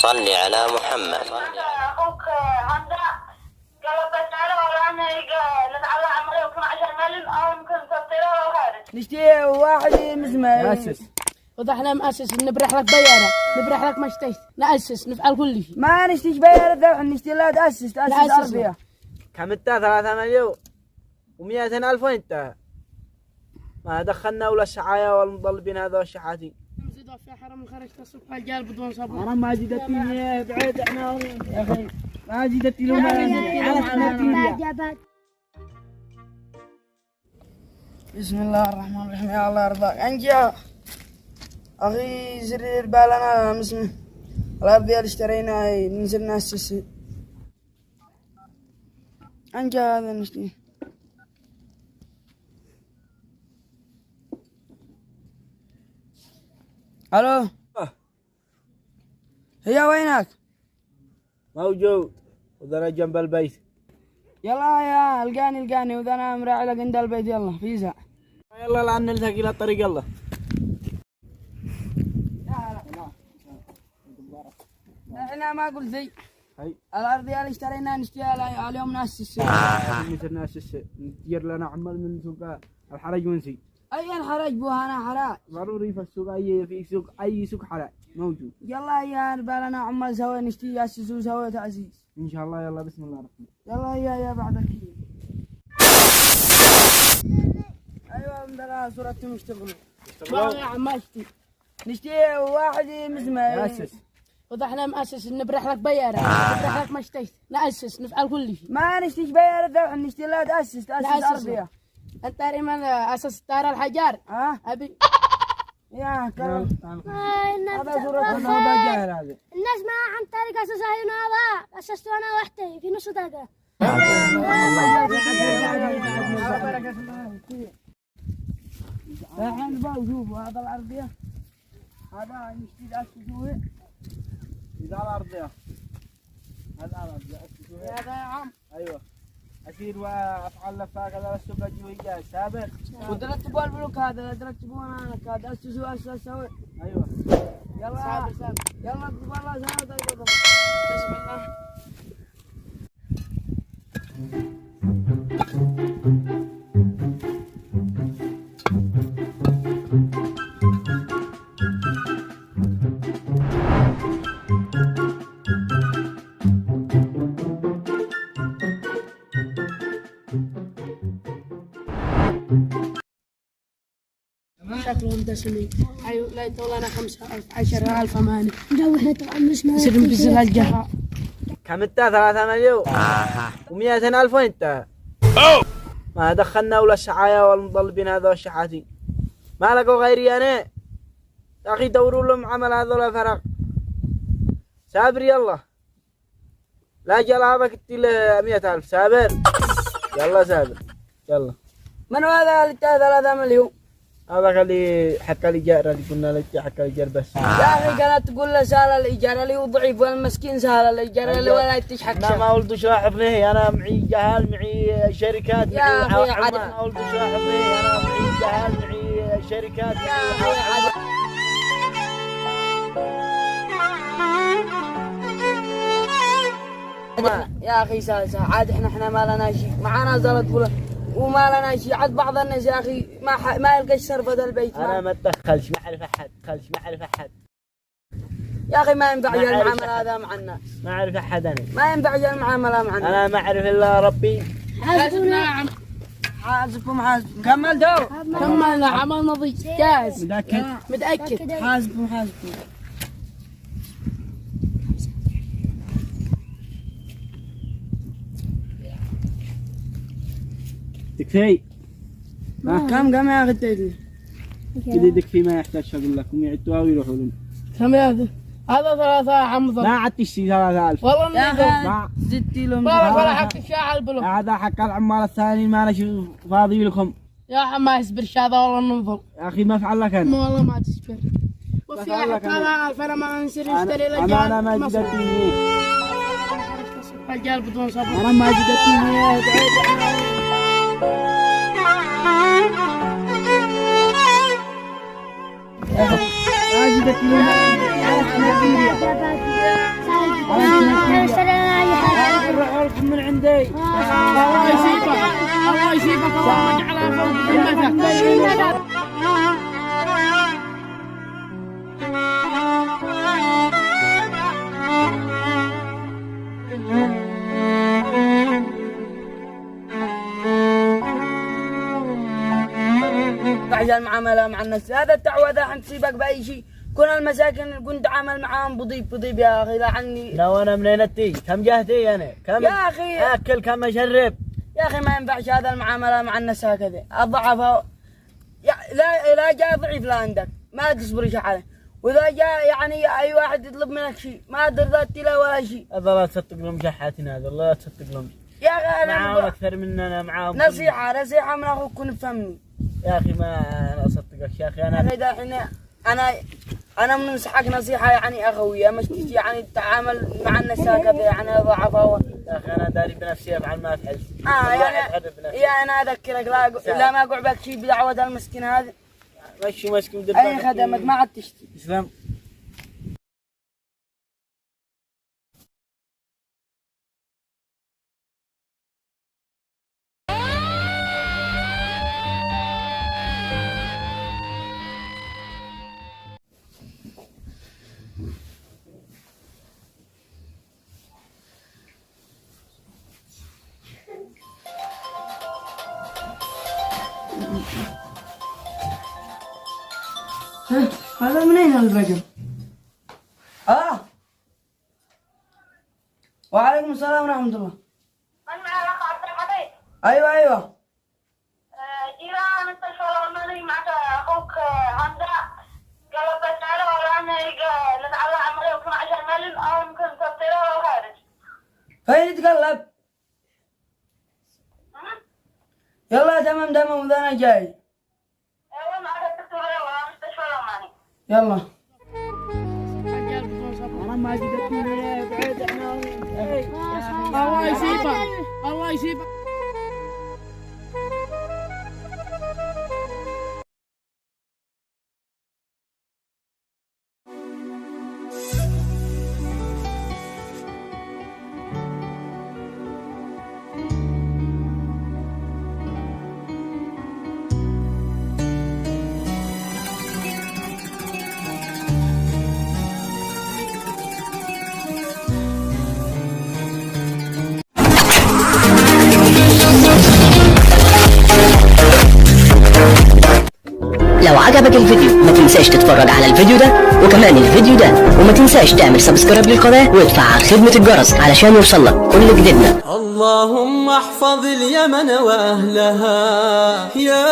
صل على محمد. اخوك هذا قال بسأله ولا انا نتعلى عمري يمكن 10 مليون او يمكن تطيره وخارج. نشتي واحد مسمى مؤسس وضحنا مؤسس نبرح لك بيارة نبرح لك مشتيش نأسس نفعل كل شيء ما نشتيش بيارة ذبح نشتي لا تأسس أرضية. كم انت 3 مليون و200 ألف وانت ما دخلنا ولا الشعايا ولا مطلبين هذا الشحاتين. نزيدوا في حرم خرجت الصبح الجال بدون صبر. حرام ما جدتني بعيد احنا يا اخي ما جدتني لو ما بسم الله الرحمن الرحيم. يا الله يرضاك انجا اخي زرير بالنا مسمى الارض اللي اشترينا نزلنا السيسي انجا هذا نشتي. الو هي وينك؟ موجود وذنا جنب البيت. يلا يا القاني وذنا مراعي لك عند البيت. يلا في ساعة يلا لان نلتقي الى الطريق. يلا احنا ما قلت زي هاي الارض اللي اشترينا نشتريها اليوم ناسس ناسس ندير لنا عمال من سوق الحرج ونسي. اي الحرج بو انا حراج ضروري في السوق اي سوق حراج موجود. يلا يا بالنا عمال سوي نشتي ياسسوا سوي تأسيس ان شاء الله. يلا بسم الله الرحمن يلا يا بعدك. ايوه عندنا صورة مشتغلوا والله عمال نشتي واحد مسمى مؤسس وضحنا مؤسس نبرح لك بيارة نبرح لك مشتيش نأسس نفعل كل شيء. ما نشتيش بيارة ذبح نشتي لا تأسس أرضية. انت من اساس ترى الحجار ابي يا كلام هذا صورة هذا جاهل هذا. الناس ما عن طريق أساسها هذا أسست أنا وحدي في نص دقيقة. الحين بقى شوفوا هذا الأرضية هذا نشتي تأسسوه. إذا الأرضية هذا الأرضية أسسوه هذا يا عم. أيوة أسير وأفعل لفاق هذا السوق الجوية سابق. ودرت تبغى البلوك هذا درت تبغى أنا كذا أسسوا أسوي. أيوة يلا يلا تبغى الله سنة طيب. بسم الله. شكلهم دسمين. أيوة لا يطولنا 5,000 10,000 أمانة. نروح طبعا مش ما يصير بزر الجهة. كم انت 3 مليون و200 ألف وانت ما دخلنا ولا الشعايا ولا مطلبين هذا الشحاتين. ما لقوا غيري أنا يا أخي. دوروا لهم عمل هذول فرق. سابر يلا لا جل هذا كتي له 100,000 سابر. يلا سابر يلا. من هذا اللي 3 مليون؟ هذا اللي حكى لي جار اللي قلنا لك حكى لي جار بس. يا اخي كانت تقول له سهل الايجار اللي هو ضعيف والمسكين سهل الايجار اللي ولا يتشحك. انا ما ولد شاحبني انا معي جهال معي شركات يا اخي عاد ما ولد شاحبني انا معي جهال معي شركات. يا اخي عاد يا اخي سهل عاد احنا ما لنا شيء معانا زلط وما لنا شيء. عاد بعض الناس يا اخي ما يلقى صرف هذا البيت. انا ما اتدخلش ما اعرف احد يا اخي ما ينفع المعامله هذا مع الناس. ما اعرف احد انا ما ينفع المعامله مع الناس. انا ما اعرف الا ربي. حاسبنا حاسبكم كمل دور كملنا عمل نظيف جاهز. متأكد حاسبكم تكفي كم يا اخي تدري كذا تكفي ما يحتاج اقول لكم يعدوها ويروحوا لهم. كم هذا 3 حمضة ما عاد تشتري 3,000 والله يا النظام. اخي زدتي لهم ولا حق الشاعة البلوك. هذا حق العمال الثاني ما انا فاضي لكم يا عم ما يصبر هذا والله النظام. يا اخي ما افعل لك انا. والله ما تصبر. وفي حق 3,000 انا ما نصير نشتري لك. انا ما جدتني الجال بدون صبر. انا ما جدتني Dapat. الله يسيبك الله يسيبك الله يجعلها فوق همتك. عشان المعاملة مع الناس هذا التعويض راح نسيبك بأي شيء. كل المساكن اللي كنت عامل معاهم بضيب يا أخي لا عني. لا وانا منين اتي؟ كم جهتي انا؟ كم يا أخي اكل كم اشرب؟ يا أخي ما ينفعش هذا المعاملة مع الناس هكذا. الضعف لا جاء ضعيف لعندك ما تصبر عليه، وإذا جاء يعني أي واحد يطلب منك شيء ما ترضى له ولا شيء. هذا لا تصدق لهم شحاتنا، هذا لا تصدق لهم. يا أخي أنا معاهم اكثر مننا معاهم. نصيحة من أخوك كن فهمني. يا اخي ما انا اصدقك يا اخي. انا إذا أنا منصحك نصيحة يعني أخوية، مش تجي يعني التعامل مع الناس هكذا يعني ضعفاء. يا اخي انا داري بنفسي افعل ما افعل. يعني أنا أذكرك لا ما أقع بك شيء بدعوة المسكين هذا. مشي مسكين دربك أي خدمك ما عاد تشتي. اسلام. هذا منين الرقم؟ وعليكم السلام ورحمة الله. من معي الأخ عبد الحميد؟ أيوة. جيران أنت شغلوني مع أخوك هندا قال بسأله ورانا نتعلى عمري وكم 10 مليون أو يمكن تبطيله لو خارج. فين يتقلب؟ يلا تمام وذا أنا جاي. أيوة ما عاد تكتب له ولا مستشفى لو يلا. ما جبتني بعيد احنا. الله يسيبك الله يسيبك. لو عجبك الفيديو ما تنساش تتفرج على الفيديو ده وكمان الفيديو ده، وما تنساش تعمل سبسكرايب للقناة وتفعل خدمة الجرس علشان يوصلك كل جديدنا. اللهم احفظ اليمن وأهلها يا